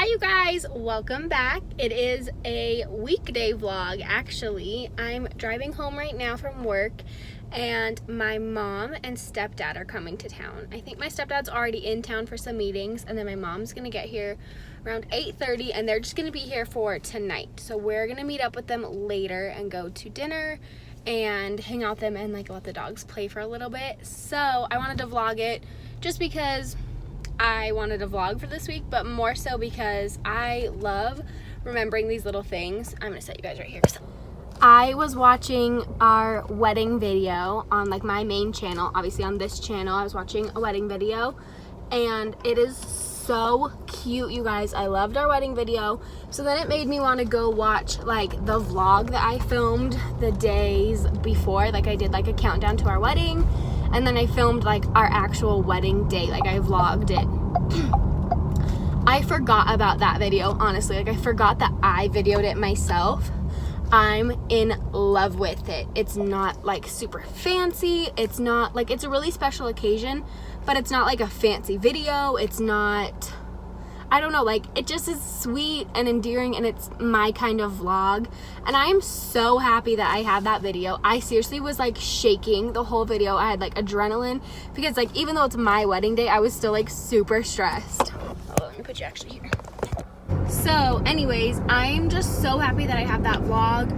Hi you guys, welcome back. It is a weekday vlog actually. I'm driving home right now from work and my mom and stepdad are coming to town. I think my stepdad's already in town for some meetings and then my mom's gonna get here around 8:30 and they're just gonna be here for tonight. So we're gonna meet up with them later and go to dinner and hang out with them and like let the dogs play for a little bit. So I wanted to vlog it just because I wanted a vlog for this week, but more so because I love remembering these little things. I'm gonna set you guys right here. I was watching our wedding video on like my main channel, obviously on this channel. I was watching a wedding video and it is so cute, you guys. I loved our wedding video. So then it made me want to go watch like the vlog that I filmed the days before. Like I did like a countdown to our wedding. And then I filmed like our actual wedding day, like I vlogged it. I forgot about that video, honestly. Like I forgot that I videoed it myself. I'm in love with it. It's not like super fancy. It's not like, it's a really special occasion, but it's not like a fancy video. It's not, I don't know, like it just is sweet and endearing and it's my kind of vlog. And I'm so happy that I have that video. I seriously was like shaking the whole video. I had like adrenaline because like even though it's my wedding day, I was still like super stressed. Oh, let me put you actually here. So anyways, I'm just so happy that I have that vlog.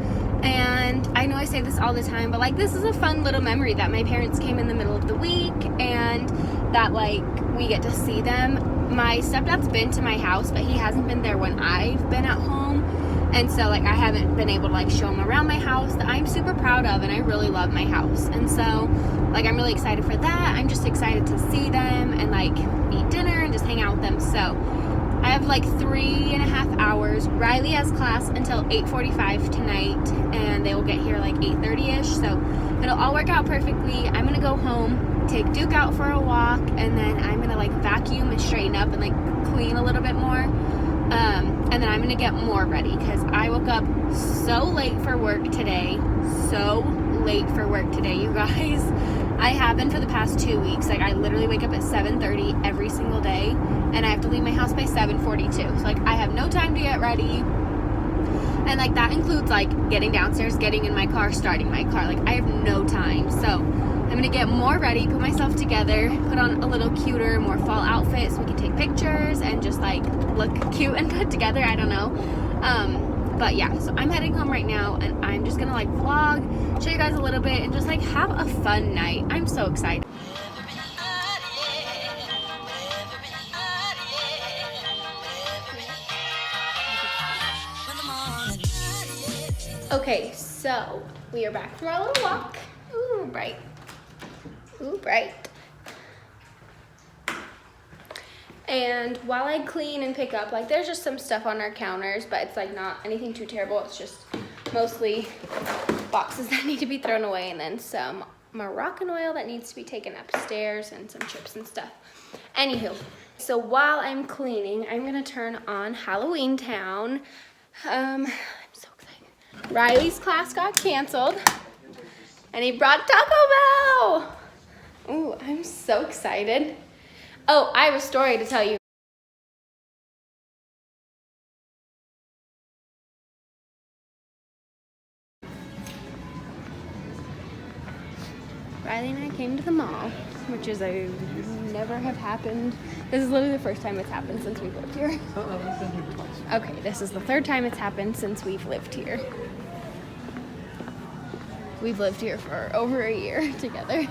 And I know I say this all the time, but like this is a fun little memory that my parents came in the middle of the week and that like we get to see them. My stepdad's been to my house, but he hasn't been there when I've been at home. And so like I haven't been able to like show him around my house that I'm super proud of, and I really love my house. And so like I'm really excited for that. I'm just excited to see them and like eat dinner and just hang out with them. So I have like 3.5 hours. Riley has class until 8:45 tonight and they will get here like 8:30ish. So it'll all work out perfectly. I'm gonna go home, take Duke out for a walk, and then I'm gonna like vacuum and straighten up and like clean a little bit more. And then I'm gonna get more ready because I woke up so late for work today. So late for work today, you guys. I have been for the past 2 weeks. Like I literally wake up at 7:30 every single day and I have to leave my house by 7:42. So like I have no time to get ready. And like that includes like getting downstairs, getting in my car, starting my car. Like I have no time. So I'm gonna get more ready, put myself together, put on a little cuter, more fall outfit so we can take pictures and just like look cute and put together. I don't know. But yeah, so I'm heading home right now and I'm just gonna like vlog, show you guys a little bit and just like have a fun night. I'm so excited. Okay, so we are back from our little walk. Ooh, bright. Ooh, bright. And while I clean and pick up, like there's just some stuff on our counters, but it's like not anything too terrible. It's just mostly boxes that need to be thrown away and then some Moroccan oil that needs to be taken upstairs and some chips and stuff. Anywho, so while I'm cleaning, I'm gonna turn on Halloween Town. I'm so excited. Riley's class got canceled and he brought Taco Bell. Ooh, I'm so excited. Oh, I have a story to tell you. Riley and I came to the mall, which is never have happened. This is literally the first time it's happened since we've lived here. Okay, this is the third time it's happened since we've lived here. We've lived here for over a year together.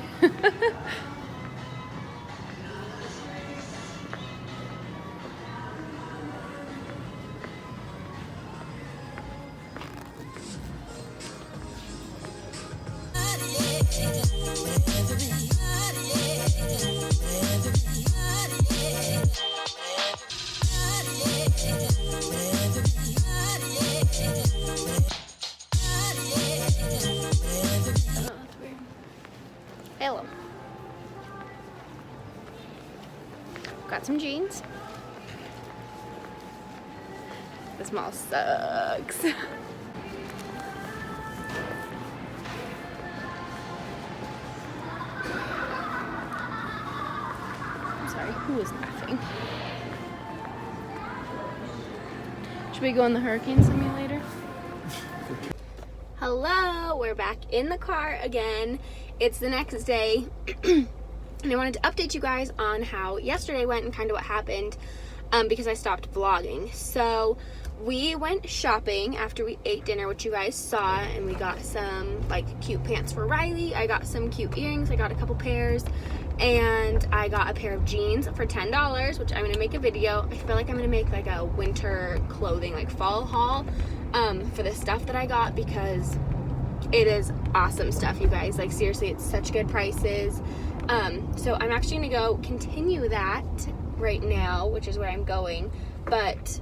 Hello. Got some jeans. This mall sucks. Who is laughing? Should we go in the hurricane simulator? Hello, we're back in the car again. It's the next day, and I wanted to update you guys on how yesterday went and kind of what happened, because I stopped vlogging. So we went shopping after we ate dinner, which you guys saw, and we got some like cute pants for Riley. I got some cute earrings. I got a couple pairs, and I got a pair of jeans for $10, which I'm gonna make a video. I feel like I'm gonna make like a winter clothing, like fall haul, for the stuff that I got, because it is awesome stuff, you guys. Like seriously, it's such good prices. So I'm actually gonna go continue that right now, which is where I'm going. But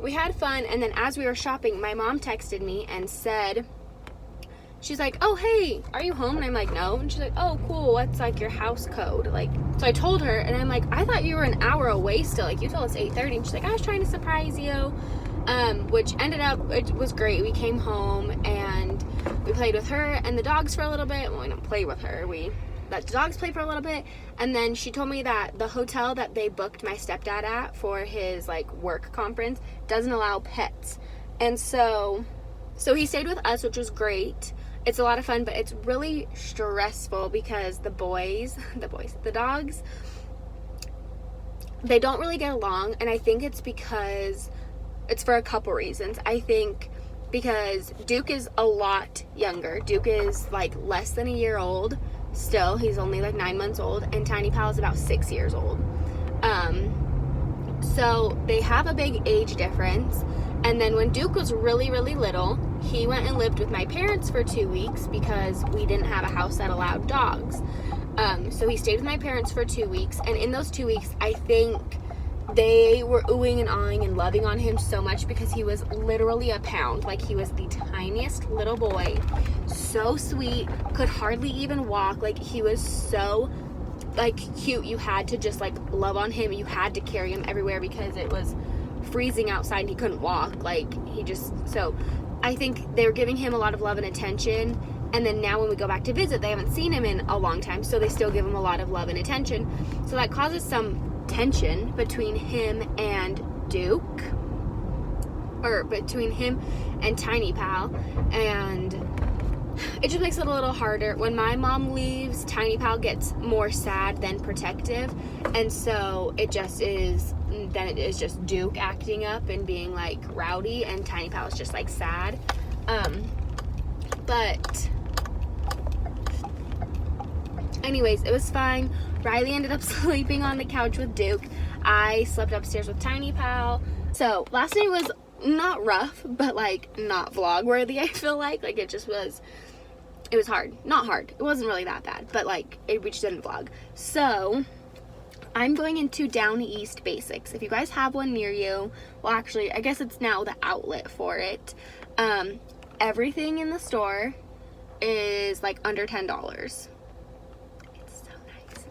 we had fun, and then as we were shopping, my mom texted me and said, she's like, oh hey, are you home? And I'm like, no. And she's like, oh cool, what's like your house code? Like, so I told her, and I'm like, I thought you were an hour away still, like you told us 8:30. And she's like, I was trying to surprise you, which ended up, it was great. We came home and we played with her and the dogs for a little bit. Well, we don't play with her, we let the dogs play for a little bit. And then she told me that the hotel that they booked my stepdad at for his like work conference doesn't allow pets. And so he stayed with us, which was great. It's a lot of fun, but it's really stressful because the dogs, they don't really get along. And I think it's because, it's for a couple reasons. I think because Duke is a lot younger. Duke is like less than a year old still. He's only like 9 months old, and Tiny Pal is about 6 years old. So they have a big age difference. And then when Duke was really, really little, he went and lived with my parents for 2 weeks because we didn't have a house that allowed dogs. So he stayed with my parents for 2 weeks, and in those 2 weeks, I think they were oohing and awing and loving on him so much because he was literally a pound. Like, he was the tiniest little boy, so sweet, could hardly even walk. Like, he was so like cute. You had to just like love on him. You had to carry him everywhere because it was freezing outside and he couldn't walk. Like, so I think they were giving him a lot of love and attention. And then now when we go back to visit, they haven't seen him in a long time, so they still give him a lot of love and attention. So that causes some tension between him and Duke, or between him and Tiny Pal, and it just makes it a little harder. When my mom leaves, Tiny Pal gets more sad than protective, and so it just is just Duke acting up and being like rowdy, and Tiny Pal is just like sad. But anyways, it was fine. Riley ended up sleeping on the couch with Duke. I slept upstairs with Tiny Pal. So last night was not rough, but like not vlog worthy, I feel like. Like, it was hard. Not hard. It wasn't really that bad, but like we just didn't vlog. So I'm going into Down East Basics. If you guys have one near you, well actually I guess it's now the outlet for it. Everything in the store is like under $10.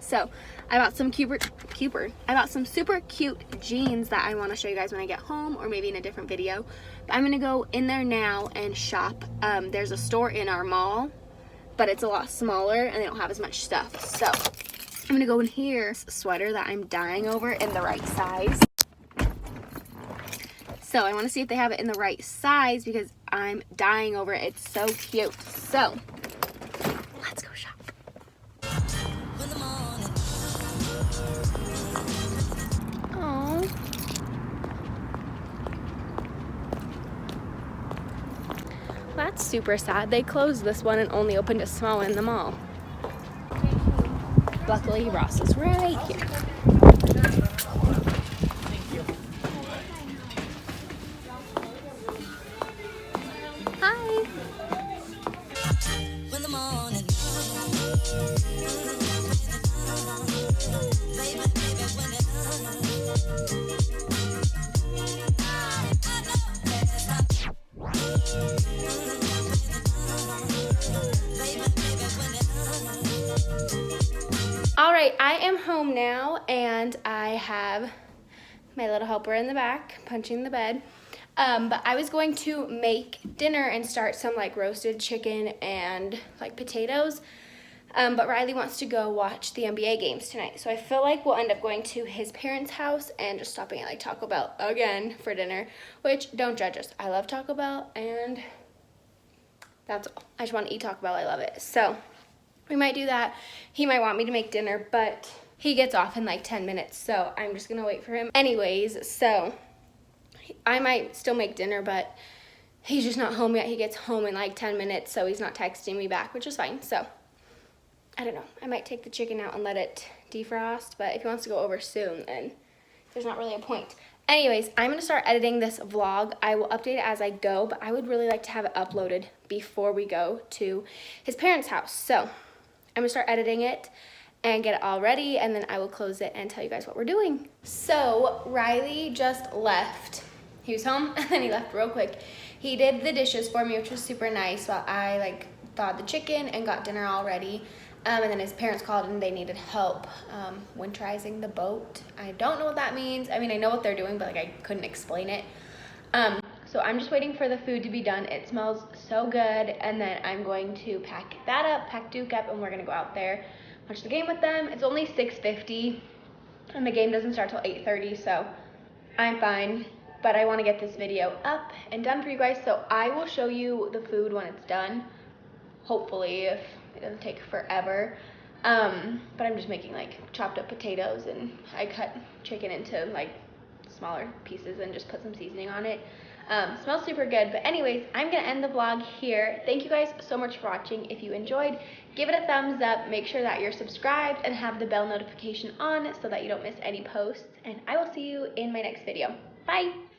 So I bought some some super cute jeans that I want to show you guys when I get home, or maybe in a different video. But I'm gonna go in there now and shop. There's a store in our mall, but it's a lot smaller and they don't have as much stuff. So I'm gonna go in here. This sweater that I'm dying over in the right size. So I want to see if they have it in the right size because I'm dying over it. It's so cute. So let's go shop. That's super sad. They closed this one and only opened a small one in the mall. Luckily, Ross is right here. Hi. Alright, I am home now, and I have my little helper in the back punching the bed. But I was going to make dinner and start some like roasted chicken and like potatoes. But Riley wants to go watch the NBA games tonight. So I feel like we'll end up going to his parents' house and just stopping at like Taco Bell again for dinner, which don't judge us. I love Taco Bell and that's all. I just want to eat Taco Bell. I love it. So we might do that. He might want me to make dinner, but he gets off in like 10 minutes. So I'm just going to wait for him. Anyways, so I might still make dinner, but he's just not home yet. He gets home in like 10 minutes, so he's not texting me back, which is fine. So I don't know. I might take the chicken out and let it defrost, but if he wants to go over soon, then there's not really a point. Anyways, I'm going to start editing this vlog. I will update it as I go, but I would really like to have it uploaded before we go to his parents' house. So I'm going to start editing it and get it all ready, and then I will close it and tell you guys what we're doing. So Riley just left. He was home, and then he left real quick. He did the dishes for me, which was super nice, while I like thawed the chicken and got dinner all ready. And then his parents called and they needed help winterizing the boat. I don't know what that means. I mean, I know what they're doing, but like I couldn't explain it. So I'm just waiting for the food to be done. It smells so good. And then I'm going to pack that up, pack Duke up, and we're gonna go out there, watch the game with them. It's only 6:50 and the game doesn't start till 8:30, so I'm fine. But I wanna get this video up and done for you guys. So I will show you the food when it's done. Hopefully, if it doesn't take forever. But I'm just making like chopped up potatoes, and I cut chicken into like smaller pieces and just put some seasoning on it. Smells super good. But anyways, I'm gonna end the vlog here. Thank you guys so much for watching. If you enjoyed, give it a thumbs up. Make sure that you're subscribed and have the bell notification on so that you don't miss any posts. And I will see you in my next video. Bye.